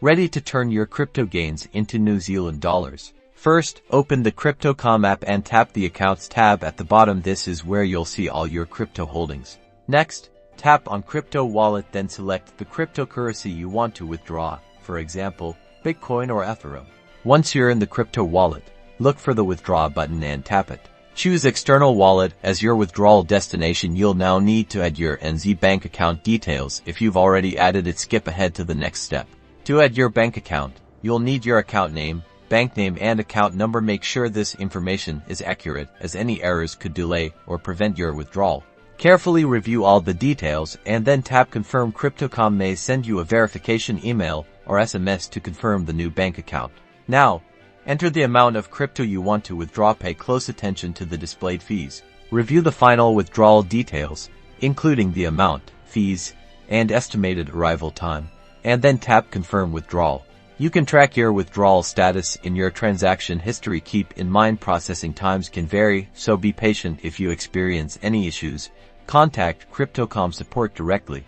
Ready to turn your crypto gains into New Zealand dollars. First, open the Crypto.com app and tap the Accounts tab at the bottom. This is where you'll see all your crypto holdings. Next, tap on Crypto Wallet, then select the cryptocurrency you want to withdraw, for example, Bitcoin or Ethereum. Once you're in the crypto wallet, look for the Withdraw button and tap it. Choose External Wallet as your withdrawal destination. You'll now need to add your NZ bank account details. If you've already added it, skip ahead to the next step. To add your bank account, you'll need your account name, bank name and account number. Make sure this information is accurate, as any errors could delay or prevent your withdrawal. Carefully review all the details and then tap Confirm. Crypto.com may send you a verification email or SMS to confirm the new bank account. Now, enter the amount of crypto you want to withdraw. Pay close attention to the displayed fees. Review the final withdrawal details, including the amount, fees, and estimated arrival time, and then tap Confirm Withdrawal. You can track your withdrawal status in your transaction history. Keep in mind processing times can vary, so be patient. If you experience any issues, contact Crypto.com support directly.